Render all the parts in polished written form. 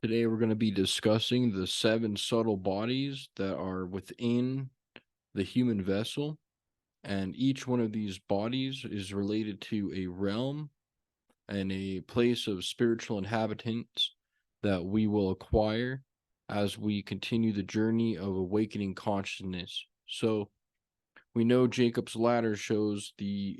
Today, we're going to be discussing the seven subtle bodies that are within the human vessel. And each one of these bodies is related to a realm and a place of spiritual inhabitants that we will acquire as we continue the journey of awakening consciousness. So, we know Jacob's ladder shows the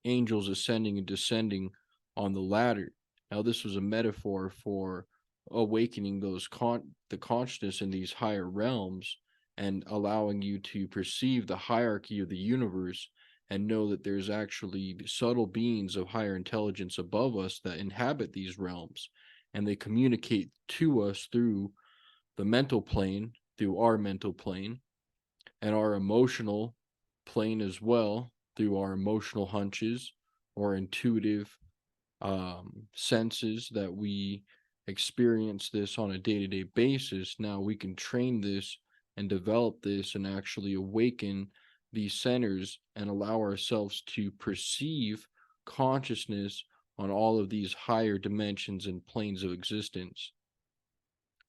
angels ascending and descending on the ladder. Now, this was a metaphor for awakening the consciousness in these higher realms and allowing you to perceive the hierarchy of the universe and know that there's actually subtle beings of higher intelligence above us that inhabit these realms, and they communicate to us through the mental plane, through our mental plane, and our emotional plane as well, through our emotional hunches or intuitive senses that we experience this on a day-to-day basis. Now we can train this and develop this and actually awaken these centers and allow ourselves to perceive consciousness on all of these higher dimensions and planes of existence.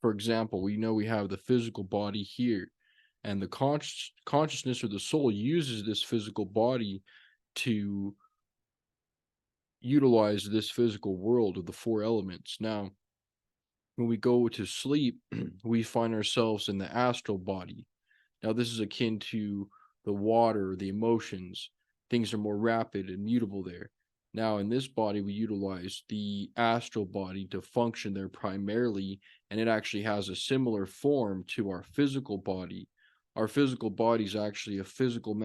For example, we know we have the physical body here, and the consciousness or the soul uses this physical body to utilize this physical world of the four elements. Now, when we go to sleep, we find ourselves in the astral body. Now, this is akin to the water, the emotions. Things are more rapid and mutable there. Now, in this body, we utilize the astral body to function there primarily, and it actually has a similar form to our physical body. Our physical body is actually a physical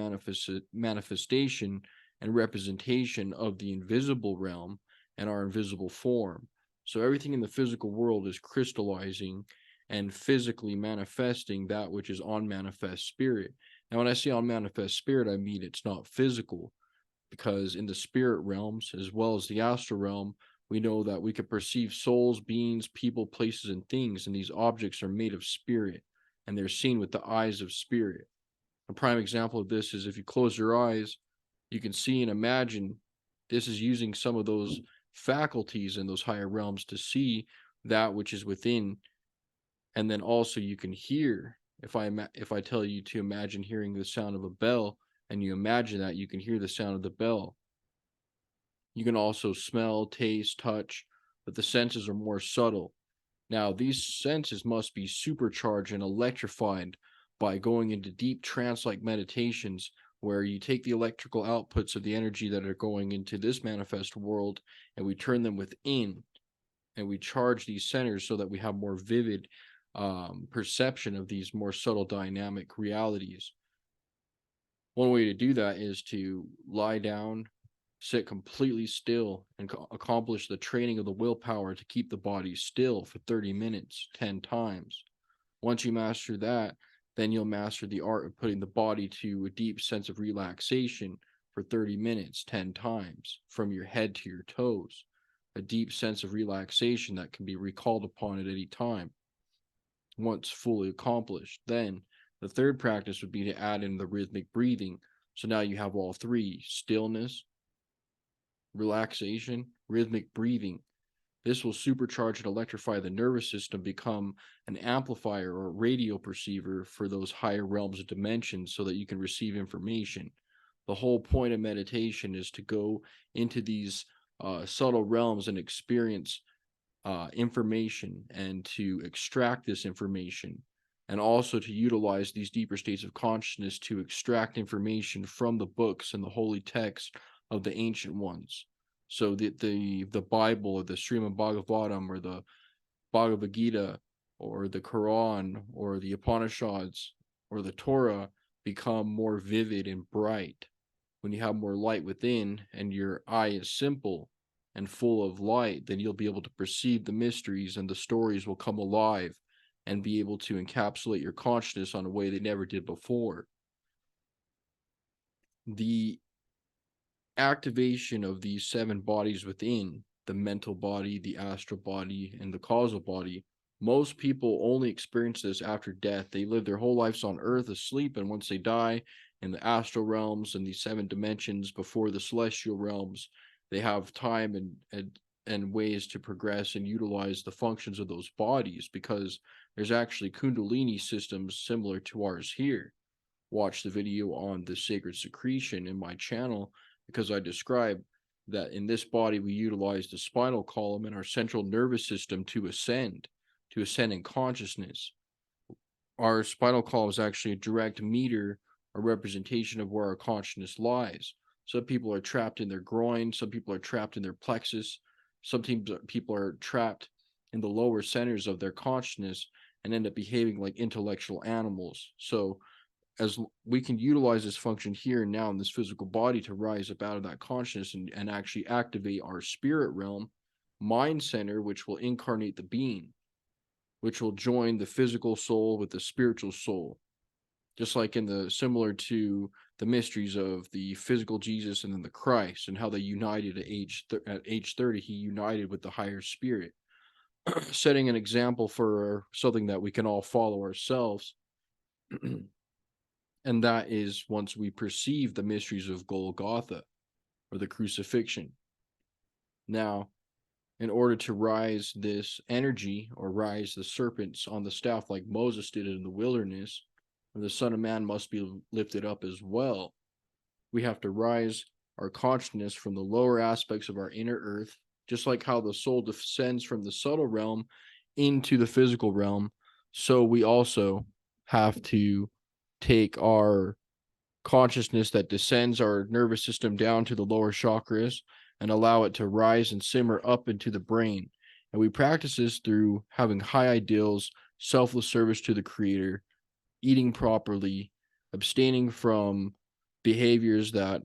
manifestation and representation of the invisible realm and our invisible form. So everything in the physical world is crystallizing and physically manifesting that which is on manifest spirit. Now, when I say on manifest spirit, I mean it's not physical, because in the spirit realms, as well as the astral realm, we know that we can perceive souls, beings, people, places, and things, and these objects are made of spirit, and they're seen with the eyes of spirit. A prime example of this is if you close your eyes, you can see and imagine. This is using some of those faculties in those higher realms to see that which is within. And then also you can hear. If I tell you to imagine hearing the sound of a bell, and you imagine that, you can hear the sound of the bell. You can also smell, taste, touch, but the senses are more subtle. Now, these senses must be supercharged and electrified by going into deep trance-like meditations where you take the electrical outputs of the energy that are going into this manifest world and we turn them within, and we charge these centers so that we have more vivid perception of these more subtle dynamic realities. One way to do that is to lie down, sit completely still, and accomplish the training of the willpower to keep the body still for 30 minutes, 10 times. Once you master that, then you'll master the art of putting the body to a deep sense of relaxation for 30 minutes, 10 times, from your head to your toes. A deep sense of relaxation that can be recalled upon at any time. Once fully accomplished, then the third practice would be to add in the rhythmic breathing. So now you have all three: stillness, relaxation, rhythmic breathing. This will supercharge and electrify the nervous system, become an amplifier or radio perceiver for those higher realms of dimensions so that you can receive information. The whole point of meditation is to go into these subtle realms and experience information, and to extract this information, and also to utilize these deeper states of consciousness to extract information from the books and the holy texts of the ancient ones. So the Bible, or the Srimad Bhagavatam, or the Bhagavad Gita, or the Quran, or the Upanishads, or the Torah become more vivid and bright. When you have more light within and your eye is simple and full of light, then you'll be able to perceive the mysteries, and the stories will come alive and be able to encapsulate your consciousness on a way they never did before. The activation of these seven bodies within, the mental body, the astral body, and the causal body, most people only experience this after death. They live their whole lives on earth asleep, and once they die in the astral realms and these seven dimensions before the celestial realms, they have time and and ways to progress and utilize the functions of those bodies, because there's actually Kundalini systems similar to ours here. Watch the video on the sacred secretion in my channel, because I describe that in this body we utilize the spinal column and our central nervous system to ascend in consciousness. Our spinal column is actually a direct meter, a representation of where our consciousness lies. Some people are trapped in their groin, some people are trapped in their plexus, some people are trapped in the lower centers of their consciousness and end up behaving like intellectual animals. So as we can utilize this function here and now in this physical body to rise up out of that consciousness and actually activate our spirit realm, mind center, which will incarnate the being, which will join the physical soul with the spiritual soul. Just like similar to the mysteries of the physical Jesus and then the Christ, and how they united at age 30, he united with the higher spirit, setting an example for something that we can all follow ourselves. And that is once we perceive the mysteries of Golgotha, or the crucifixion. Now, in order to rise this energy, or rise the serpents on the staff like Moses did in the wilderness, where the Son of Man must be lifted up as well, we have to rise our consciousness from the lower aspects of our inner earth, just like how the soul descends from the subtle realm into the physical realm. So we also have to take our consciousness that descends our nervous system down to the lower chakras and allow it to rise and simmer up into the brain. And we practice this through having high ideals, selfless service to the Creator, eating properly, abstaining from behaviors that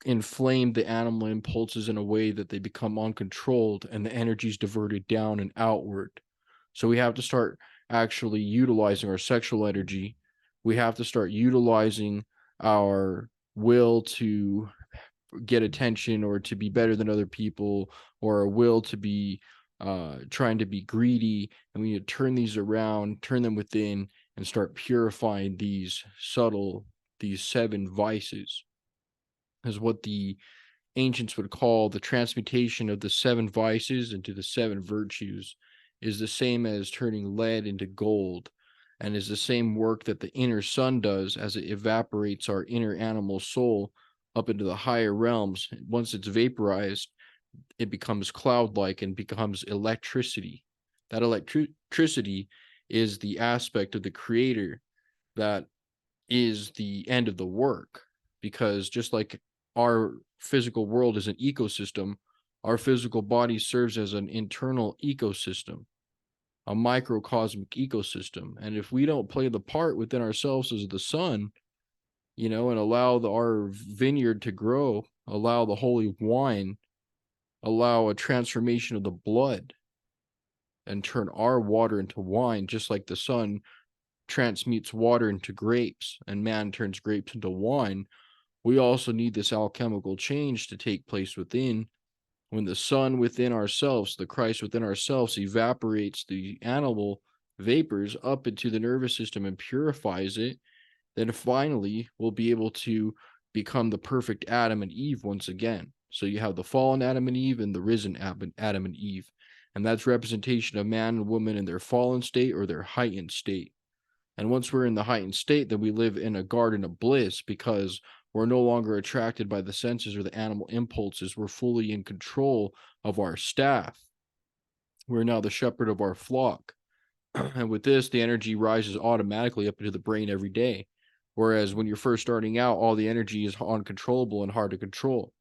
inflame the animal impulses in a way that they become uncontrolled and the energy is diverted down and outward. So we have to start actually utilizing our sexual energy. We have to start utilizing our will to get attention or to be better than other people, or a will to be trying to be greedy. And we need to turn these around, turn them within, and start purifying these seven vices, is what the ancients would call the transmutation of the seven vices into the seven virtues. Is the same as turning lead into gold, and is the same work that the inner sun does as it evaporates our inner animal soul up into the higher realms. Once it's vaporized, it becomes cloud-like and becomes electricity. That electricity is the aspect of the Creator that is the end of the work, because just like our physical world is an ecosystem, our physical body serves as an internal ecosystem, a microcosmic ecosystem. And if we don't play the part within ourselves as the sun, and allow our vineyard to grow, allow the holy wine, allow a transformation of the blood, and turn our water into wine, just like the sun transmutes water into grapes and man turns grapes into wine, we also need this alchemical change to take place within. When the sun within ourselves, the Christ within ourselves, evaporates the animal vapors up into the nervous system and purifies it, then finally we'll be able to become the perfect Adam and Eve once again. So you have the fallen Adam and Eve and the risen Adam and Eve. And that's representation of man and woman in their fallen state or their heightened state. And once we're in the heightened state, then we live in a garden of bliss, because we're no longer attracted by the senses or the animal impulses. We're fully in control of our staff. We're now the shepherd of our flock. And with this, the energy rises automatically up into the brain every day. Whereas when you're first starting out, all the energy is uncontrollable and hard to control.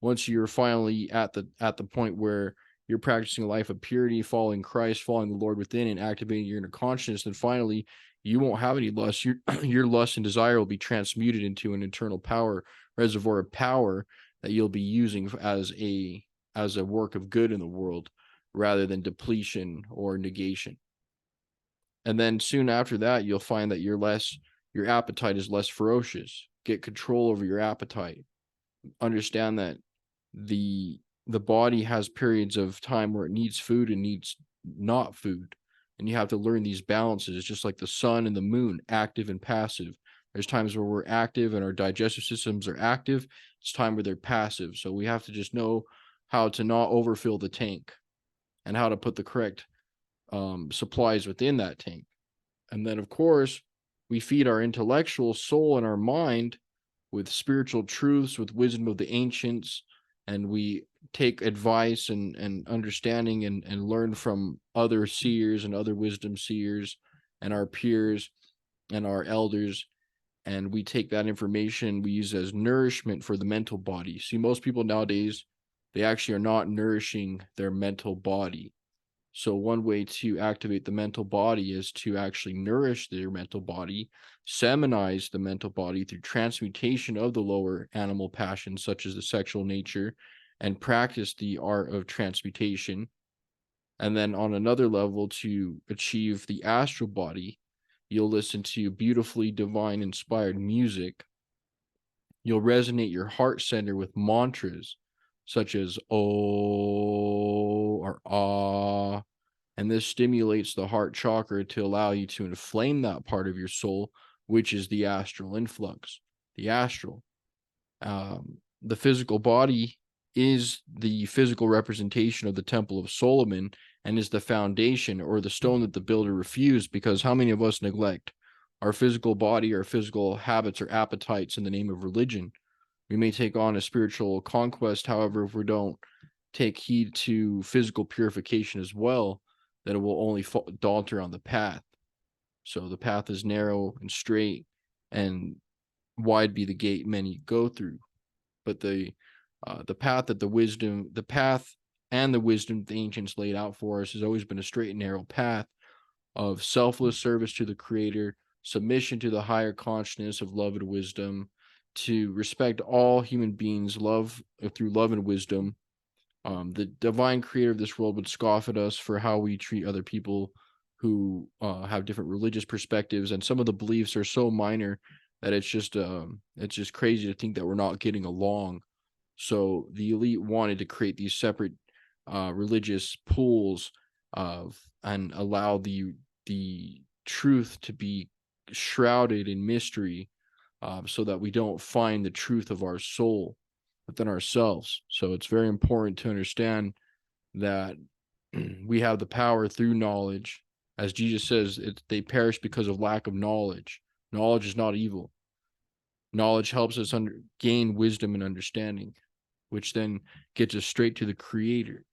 Once you're finally at the point where you're practicing a life of purity, following Christ, following the Lord within, and activating your inner consciousness, then finally you won't have any lust. Your lust and desire will be transmuted into an internal power, reservoir of power that you'll be using as a work of good in the world, rather than depletion or negation. And then soon after that, you'll find that your appetite is less ferocious. Get control over your appetite. Understand that the body has periods of time where it needs food and needs not food. And you have to learn these balances, just like the sun and the moon, active and passive. There's times where we're active and our digestive systems are active. It's time where they're passive. So we have to just know how to not overfill the tank and how to put the correct supplies within that tank. And then, of course, we feed our intellectual soul and our mind with spiritual truths, with wisdom of the ancients, and we take advice and understanding and learn from other seers and other wisdom seers and our peers and our elders. And we take that information, we use as nourishment for the mental body. See, most people nowadays, they actually are not nourishing their mental body. So one way to activate the mental body is to actually nourish their mental body, seminize the mental body through transmutation of the lower animal passions, such as the sexual nature, and practice the art of transmutation. And then on another level, to achieve the astral body, you'll listen to beautifully divine inspired music. You'll resonate your heart center with mantras such as "Oh" or "Ah," and this stimulates the heart chakra to allow you to inflame that part of your soul, which is the astral influx, the astral. The physical body is the physical representation of the Temple of Solomon and is the foundation or the stone that the builder refused, because how many of us neglect our physical body, our physical habits or appetites in the name of religion? We may take on a spiritual conquest, however, if we don't take heed to physical purification as well, then it will only falter on the path. So the path is narrow and straight, and wide be the gate many go through. But the path that the path and the wisdom the ancients laid out for us has always been a straight and narrow path of selfless service to the Creator, submission to the higher consciousness of love and wisdom, to respect all human beings, love through love and wisdom. The divine creator of this world would scoff at us for how we treat other people who have different religious perspectives, and some of the beliefs are so minor that it's just crazy to think that we're not getting along. So the elite wanted to create these separate religious pools of and allow the truth to be shrouded in mystery, so that we don't find the truth of our soul within ourselves. So it's very important to understand that we have the power through knowledge. As Jesus says, they perish because of lack of knowledge. Knowledge is not evil. Knowledge helps us gain wisdom and understanding, which then gets us straight to the Creator.